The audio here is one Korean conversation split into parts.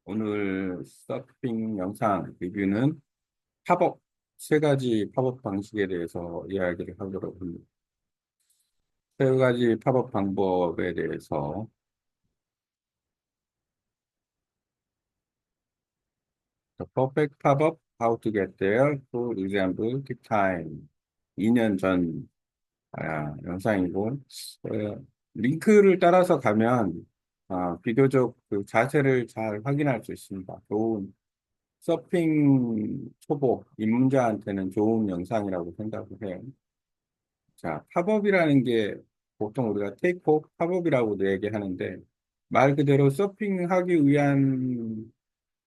오늘 서핑 영상 리뷰는 팝업, 세 가지 팝업 방식에 대해서 이야기를 하도록 합니다. 세 가지 팝업 방법에 대해서 The Perfect Pop-up, How to Get There, to Resemble Quick Time. 2년 전 영상이고 링크를 따라서 가면 비교적 그 자세를 잘 확인할 수 있습니다. 좋은 서핑 초보 입문자한테는 좋은 영상이라고 생각을 해요. 자, 팝업이라는 게 보통 우리가 테이크오프 팝업이라고 얘기하는데 말 그대로 서핑하기 위한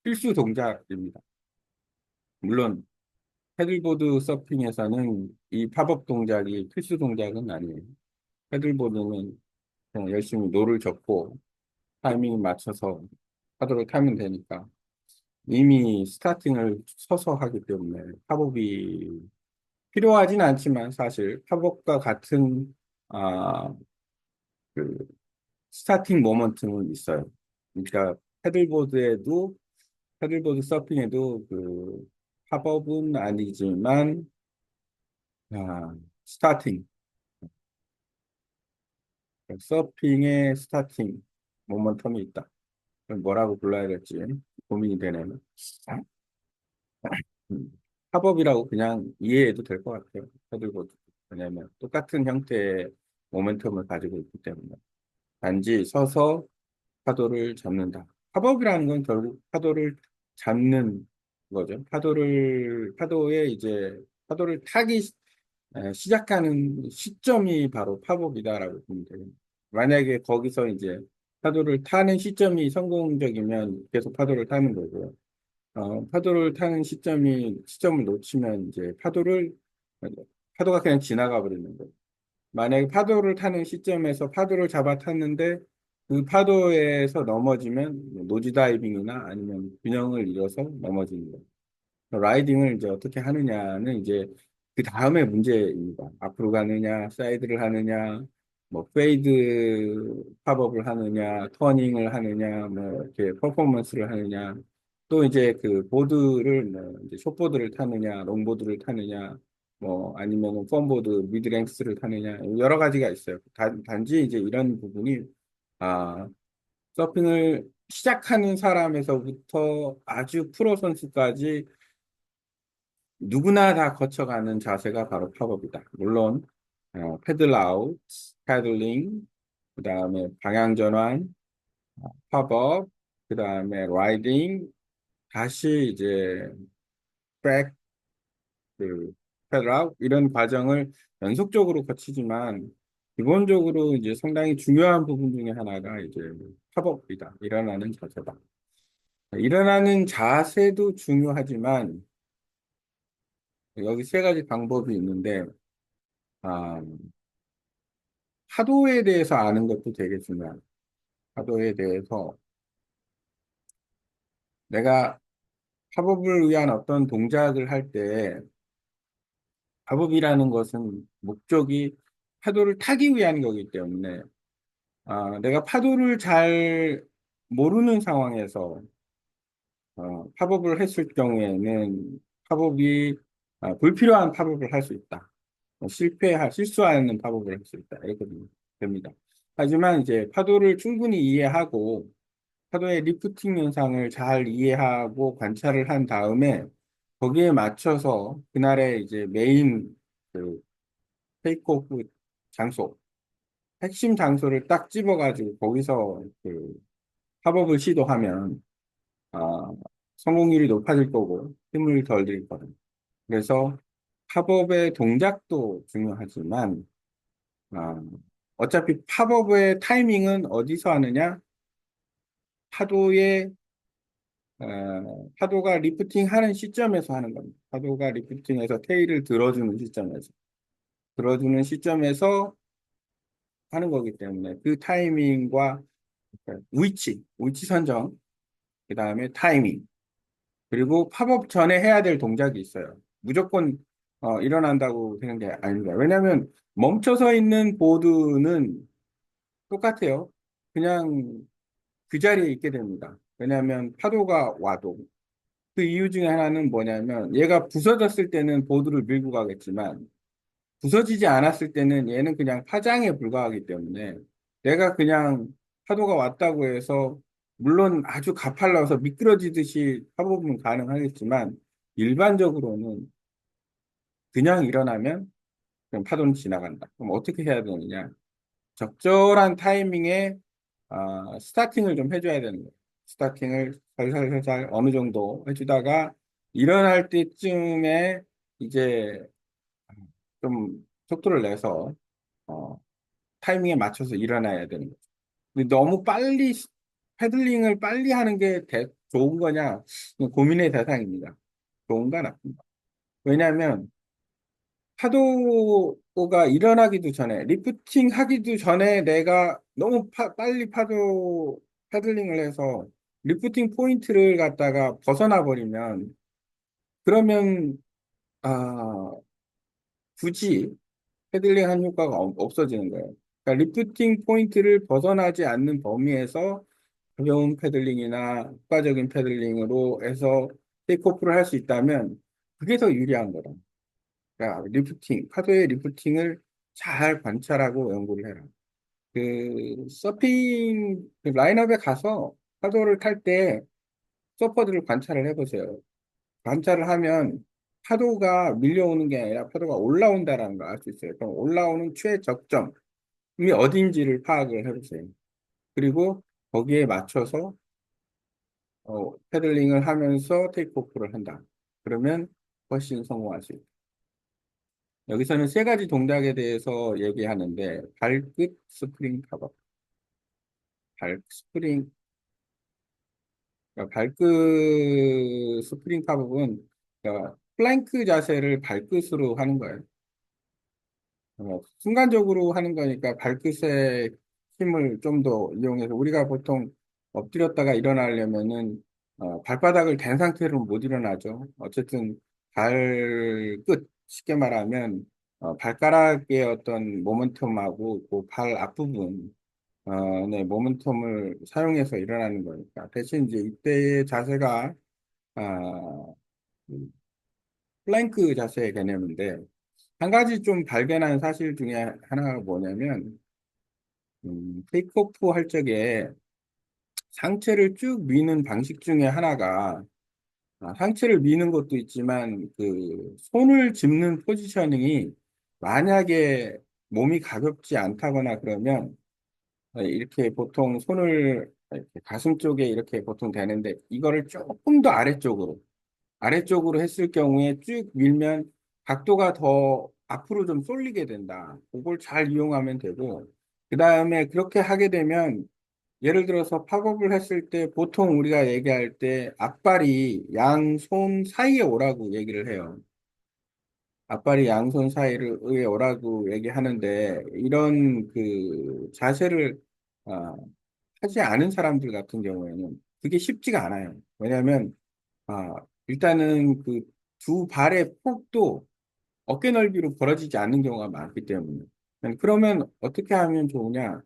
필수 동작입니다. 물론 패들보드 서핑에서는 이 팝업 동작이 필수 동작은 아니에요. 패들보드는 그냥 열심히 노를 젓고 타이밍 맞춰서 파도를 타면 되니까 이미 스타팅을 서서 하기 때문에 팝업이 필요하진 않지만 사실 팝업과 같은 아, 그 스타팅 모먼트는 있어요. 그러니까 패들보드에도 패들보드 서핑에도 그 팝업은 아니지만 스타팅 서핑의 스타팅 모먼텀이 있다. 그럼 뭐라고 불러야 될지 고민이 되네요. 음, 팝업이라고 그냥 이해해도 될 것 같아요. 패들보드. 왜냐하면 똑같은 형태의 모멘텀을 가지고 있기 때문에. 단지 서서 파도를 잡는다. 팝업이라는 건 결국 파도를 잡는 거죠. 파도에 이제 파도를 타기 시작하는 시점이 바로 팝업이다라고 보면 돼요. 만약에 거기서 이제 파도를 타는 시점이 성공적이면 계속 파도를 타는 거고요. 파도를 타는 시점을 놓치면 이제 파도가 그냥 지나가 버리는 거예요. 만약에 파도를 타는 시점에서 파도를 잡아 탔는데 그 파도에서 넘어지면 노즈 다이빙이나 아니면 균형을 잃어서 넘어지는 거예요. 라이딩을 이제 어떻게 하느냐는 이제 그 다음에 문제입니다. 앞으로 가느냐, 사이드를 하느냐, 뭐 페이드 팝업을 하느냐, 터닝을 하느냐, 뭐 이렇게 퍼포먼스를 하느냐, 또 이제 그 보드를 뭐 이제 숏보드를 타느냐, 롱보드를 타느냐, 뭐 아니면은 펀보드, 미드랭스를 타느냐 여러 가지가 있어요. 단지 이제 이런 부분이 아 서핑을 시작하는 사람에서부터 아주 프로 선수까지 누구나 다 거쳐가는 자세가 바로 팝업이다. 물론 패들 아웃, 패들링, 그 다음에 방향 전환, 팝업, 그 다음에 라이딩, 다시 이제 백, 그 패들 아웃 이런 과정을 연속적으로 거치지만 기본적으로 이제 상당히 중요한 부분 중에 하나가 이제 팝업이다. 일어나는 자세다. 일어나는 자세도 중요하지만 여기 세 가지 방법이 있는데 아, 파도에 대해서 아는 것도 되게 중요해요. 파도에 대해서 내가 팝업을 위한 어떤 동작을 할 때, 팝업이라는 것은 목적이 파도를 타기 위한 거기 때문에, 내가 파도를 잘 모르는 상황에서 팝업을 했을 경우에는 불필요한 팝업을 할 수 있다. 실수하는 팝업을 할 수 있다. 이렇게 됩니다. 하지만 이제 파도를 충분히 이해하고 파도의 리프팅 현상을 잘 이해하고 관찰을 한 다음에 거기에 맞춰서 그날의 이제 메인 그 테이크오프 장소, 핵심 장소를 딱 집어가지고 거기서 그 팝업을 시도하면 아, 성공률이 높아질 거고 힘을 덜 들일 거든. 그래서 팝업의 동작도 중요하지만 아, 어차피 팝업의 타이밍은 어디서 하느냐? 파도의 파도가 리프팅 하는 시점에서 하는 겁니다. 파도가 리프팅해서 테일을 들어주는 시점에서 하는 거기 때문에 그 타이밍과 위치 선정, 그 다음에 타이밍, 그리고 팝업 전에 해야 될 동작이 있어요. 무조건 일어난다고 되는 게 아닙니다. 왜냐하면 멈춰서 있는 보드는 똑같아요. 그냥 그 자리에 있게 됩니다. 왜냐하면 파도가 와도 그 이유 중에 하나는 뭐냐면 얘가 부서졌을 때는 보드를 밀고 가겠지만 부서지지 않았을 때는 얘는 그냥 파장에 불과하기 때문에 내가 그냥 파도가 왔다고 해서 물론 아주 가팔라서 미끄러지듯이 파보면 가능하겠지만 일반적으로는 그냥 일어나면 그냥 파도는 지나간다. 그럼 어떻게 해야 되느냐? 적절한 타이밍에 스타팅을 좀 해줘야 되는 거예요. 스타팅을 살살살살 어느 정도 해주다가 일어날 때쯤에 이제 좀 속도를 내서 어, 타이밍에 맞춰서 일어나야 되는 거죠. 근데 너무 빨리 패들링을 빨리 하는 게 좋은 거냐 고민의 대상입니다. 좋은가 나쁜가. 왜냐하면 파도가 일어나기도 전에, 리프팅 하기도 전에 내가 너무 빨리 패들링을 해서 리프팅 포인트를 갖다가 벗어나 버리면, 그러면, 아, 굳이 패들링 한 효과가 없어지는 거예요. 그러니까 리프팅 포인트를 벗어나지 않는 범위에서 가벼운 패들링이나 효과적인 패들링으로 해서 테이크오프를 할 수 있다면, 그게 더 유리한 거다. 야, 파도의 리프팅을 잘 관찰하고 연구를 해라. 그, 서핑, 그 라인업에 가서 파도를 탈 때 서퍼들을 관찰을 해보세요. 관찰을 하면 파도가 밀려오는 게 아니라 파도가 올라온다라는 걸 알 수 있어요. 그럼 올라오는 최적점이 어딘지를 파악을 해보세요. 그리고 거기에 맞춰서 패들링을 하면서 테이크오프를 한다. 그러면 훨씬 성공할 수 있다. 여기서는 세 가지 동작에 대해서 얘기하는데 발끝 스프링 팝업, 스프링, 그러니까 발끝 스프링 팝업은 그러니까 플랭크 자세를 발끝으로 하는 거예요. 순간적으로 하는 거니까 발끝의 힘을 좀 더 이용해서 우리가 보통 엎드렸다가 일어나려면은 발바닥을 댄 상태로 못 일어나죠. 어쨌든 발끝 쉽게 말하면 발가락의 어떤 모멘텀하고 그 발 앞부분 네, 모멘텀을 사용해서 일어나는 거니까 대신 이제 이때의 자세가 아, 플랭크 자세의 개념인데 한 가지 좀 발견한 사실 중에 하나가 뭐냐면, 테이크오프 할 적에 상체를 쭉 미는 방식 중에 하나가, 상체를 미는 것도 있지만, 그, 손을 짚는 포지셔닝이 만약에 몸이 가볍지 않다거나 그러면, 이렇게 보통 손을 이렇게 가슴 쪽에 이렇게 보통 되는데, 이거를 조금 더 아래쪽으로 했을 경우에 쭉 밀면 각도가 더 앞으로 좀 쏠리게 된다. 그걸 잘 이용하면 되고, 그 다음에 그렇게 하게 되면 예를 들어서 팝업을 했을 때 보통 우리가 얘기할 때 앞발이 양손 사이에 오라고 얘기를 해요. 앞발이 양손 사이에 오라고 얘기하는데 이런 그 자세를 아, 하지 않은 사람들 같은 경우에는 그게 쉽지가 않아요. 왜냐하면 아, 일단은 그 두 발의 폭도 어깨 넓이로 벌어지지 않는 경우가 많기 때문에. 그러면 어떻게 하면 좋으냐?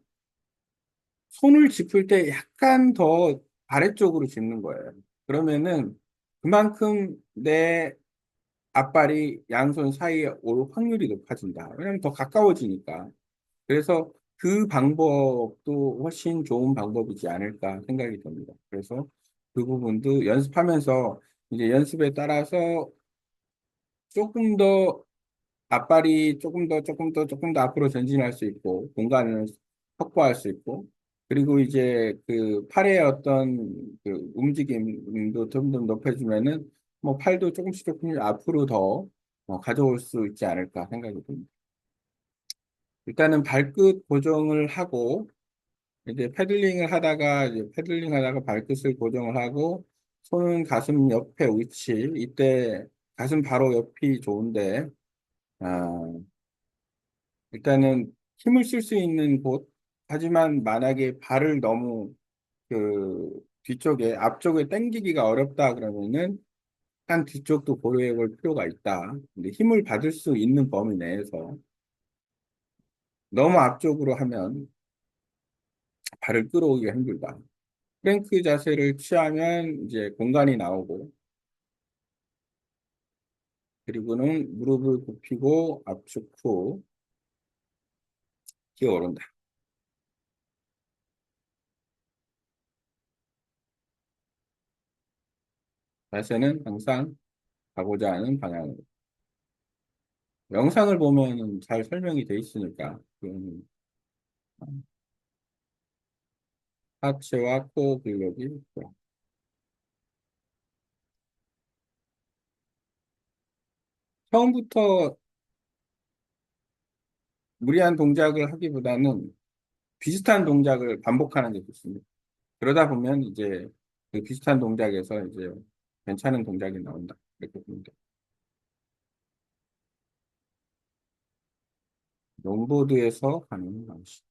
손을 짚을 때 약간 더 아래쪽으로 짚는 거예요. 그러면은 그만큼 내 앞발이 양손 사이에 올 확률이 높아진다. 왜냐면 더 가까워지니까. 그래서 그 방법도 훨씬 좋은 방법이지 않을까 생각이 듭니다. 그래서 그 부분도 연습하면서 이제 연습에 따라서 조금 더 앞발이 조금 더 앞으로 전진할 수 있고, 공간을 확보할 수 있고, 그리고 이제 그 팔의 어떤 그 움직임도 좀 더 높여주면은 뭐 팔도 조금씩 앞으로 더 가져올 수 있지 않을까 생각이 듭니다. 일단은 발끝 고정을 하고, 이제 패들링 하다가 발끝을 고정을 하고, 손은 가슴 옆에 위치, 이때 가슴 바로 옆이 좋은데, 아, 일단은 힘을 쓸 수 있는 곳, 하지만 만약에 발을 너무 앞쪽에 당기기가 어렵다 그러면은 약간 뒤쪽도 고려해 볼 필요가 있다. 근데 힘을 받을 수 있는 범위 내에서 너무 앞쪽으로 하면 발을 끌어오기가 힘들다. 프랭크 자세를 취하면 이제 공간이 나오고, 그리고는 무릎을 굽히고 압축 후 기어 오른다. 자세는 항상 가고자 하는 방향으로. 영상을 보면 잘 설명이 돼 있으니까, 그거는 하체와 코어 근력이 있고. 처음부터 무리한 동작을 하기보다는 비슷한 동작을 반복하는 게 좋습니다. 그러다 보면 이제 그 비슷한 동작에서 이제 괜찮은 동작이 나온다. 이렇게 보면 돼요. 롱보드에서 가는 방식.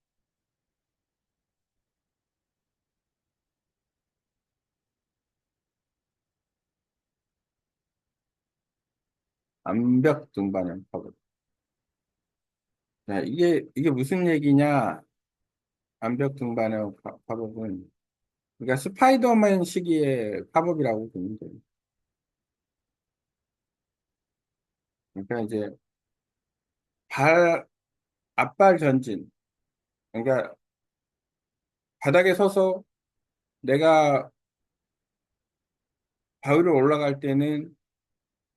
암벽 등반형 팝업. 자, 이게 무슨 얘기냐? 암벽 등반형 팝업은, 그러니까 스파이더맨 시기의 팝업이라고 보면 돼요. 그러니까 이제 발, 앞발 전진. 그러니까 바닥에 서서 내가 바위를 올라갈 때는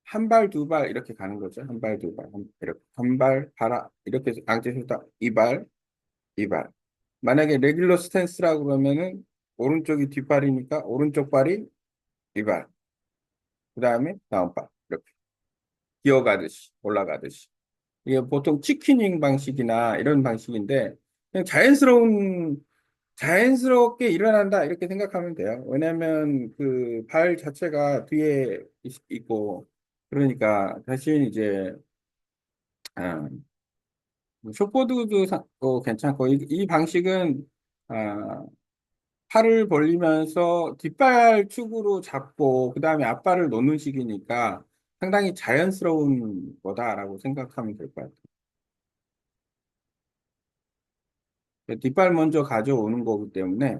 한 발, 두 발 이렇게 가는 거죠. 한 발, 두 발, 이렇게 한 발, 바라 이렇게 해서 앙치에서 딱 이 발, 이 발. 만약에 레귤러 스탠스라고 그러면은 오른쪽이 뒷발이니까 오른쪽 발이 이 발, 그 다음에 다음 발 이렇게 기어가듯이 올라가듯이. 이게 보통 치킨윙 방식이나 이런 방식인데 그냥 자연스럽게 일어난다 이렇게 생각하면 돼요. 왜냐하면 그 발 자체가 뒤에 있고 그러니까 대신 이제 아, 숏보드도 괜찮고 이 방식은 아, 팔을 벌리면서 뒷발 축으로 잡고 그 다음에 앞발을 놓는 식이니까 상당히 자연스러운 거다라고 생각하면 될 것 같아요. 뒷발 먼저 가져오는 거기 때문에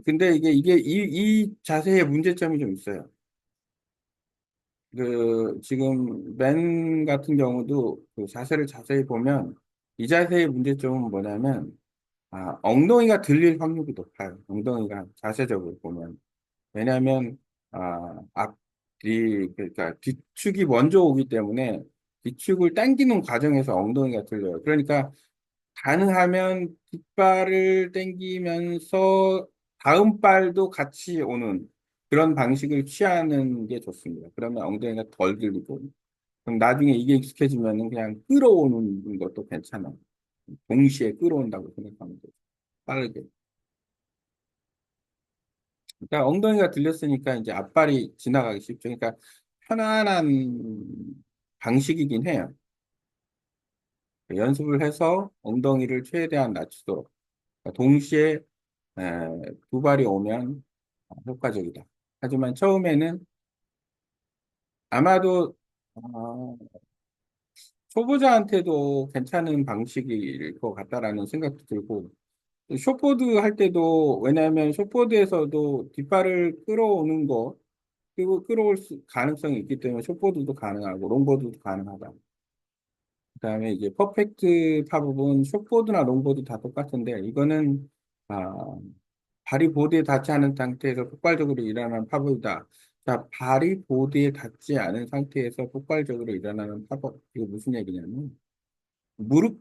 근데 이게 이 자세의 문제점이 좀 있어요. 그 지금 맨 같은 경우도 그 자세를 자세히 보면 이 자세의 문제점은 뭐냐면 엉덩이가 들릴 확률이 높아요. 엉덩이가 자세적으로 보면. 왜냐하면, 그러니까 뒤축이 먼저 오기 때문에 뒤축을 당기는 과정에서 엉덩이가 들려요. 그러니까 가능하면 뒷발을 당기면서 다음 발도 같이 오는 그런 방식을 취하는 게 좋습니다. 그러면 엉덩이가 덜 들리고, 그럼 나중에 이게 익숙해지면은 그냥 끌어오는 것도 괜찮아요. 동시에 끌어온다고 생각하면 돼요. 빠르게. 그러니까 엉덩이가 들렸으니까 이제 앞발이 지나가기 쉽죠. 그러니까 편안한 방식이긴 해요. 연습을 해서 엉덩이를 최대한 낮추도록. 그러니까 동시에 에, 두 발이 오면 효과적이다. 하지만 처음에는 아마도 어, 초보자한테도 괜찮은 방식일 것 같다라는 생각도 들고 숏보드 할 때도 왜냐하면 숏보드에서도 뒷발을 끌어오는 거 그리고 가능성이 있기 때문에 숏보드도 가능하고 롱보드도 가능하다. 그다음에 이제 퍼펙트 팝업은 숏보드나 롱보드 다 똑같은데 이거는 아, 발이 보드에 닿지 않은 상태에서 폭발적으로 일어나는 팝업이다. 자, 발이 보드에 닿지 않은 상태에서 폭발적으로 일어나는 팝업. 이거 무슨 얘기냐면 무릎만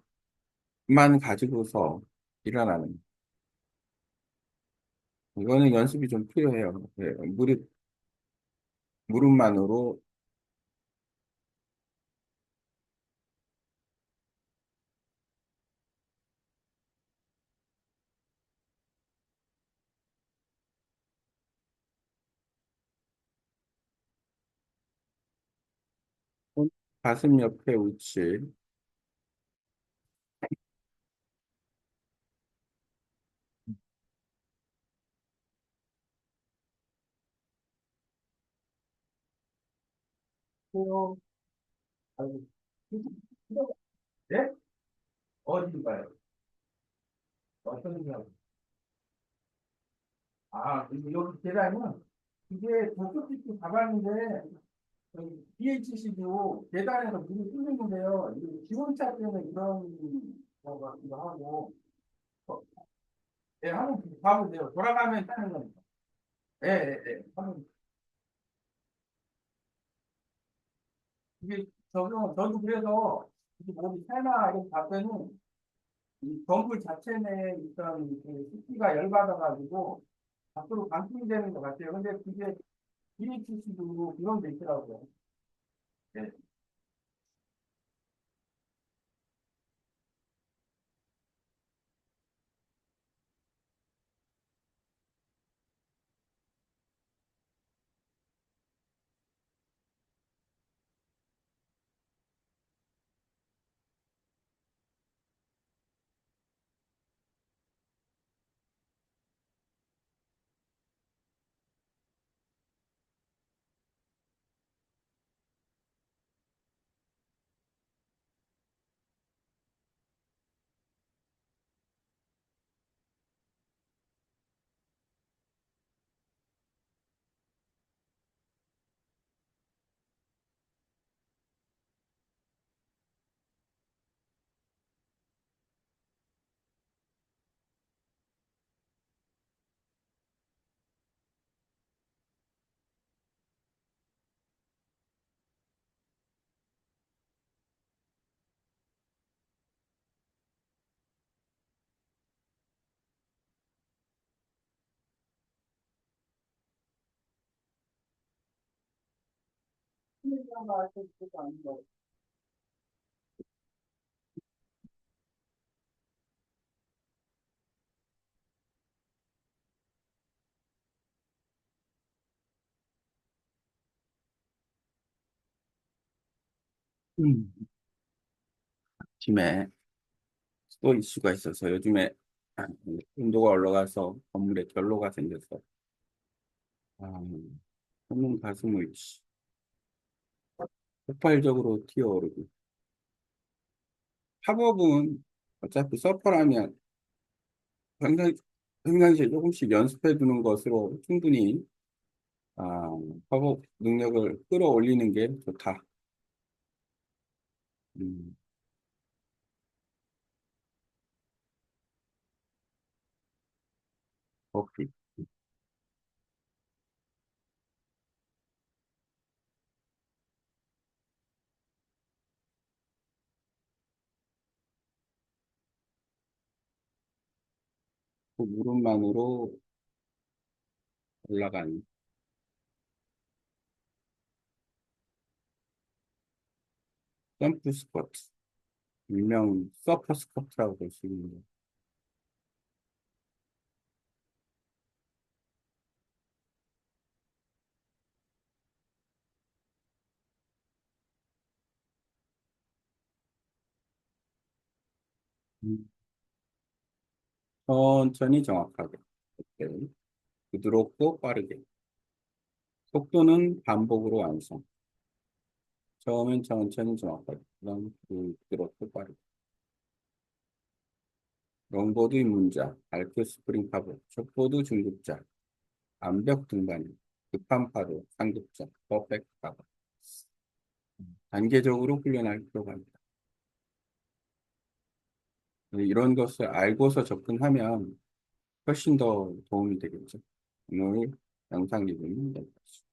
가지고서 일어나는. 이거는 연습이 좀 필요해요. 네, 무릎만으로 가슴 옆에 위치. 어, 아이고, 네? 어디 가요? 어떤 가 여기 계단은 이게 저쪽집도 가봤는데 BHC도 계단에서 물이 흐르는데요. 이 기온차 때문에 이런 거가 이거 하고 어, 예, 한번 봐보세요. 돌아가면 따는 겁니다. 예, 예, 예. 한번 이게 저도 그래서 이게 뭐지 새나 이렇게 봤더니 이 건물 자체 내에 있던 그 습기가 열받아가지고 밖으로 방출이 되는 것 같아요. 근데 그게 BHC도 그런 게 있더라고요. 예. 음. 팀에 또 이슈가 있어서 요즘에 온도가 올라가서 건물에 결로가 생겨서 아, 한문 가슴이 폭발적으로 튀어오르고 팝업은 어차피 서퍼라면 평상, 평상시에 조금씩 연습해 두는 것으로 충분히 아, 팝업 능력을 끌어올리는 게 좋다. 음, 오케이. 그 무릎만으로 올라간 점프 스쿼트, 일명 서퍼 스쿼트라고 볼 수 있는 천천히 정확하게. 이렇게 부드럽고 빠르게. 속도는 반복으로 완성. 처음엔 천천히 정확하게. 그다음 부드럽고 빠르게. 롱보드 입문자, 알크 스프링 파브, 숏보드 중급자, 암벽 등반이, 급한 파도, 상급자, 퍼펙트 파브. 단계적으로 훈련할 필요가 있다. 이런 것을 알고서 접근하면 훨씬 더 도움이 되겠죠. 오늘 영상 리뷰는 여기까지.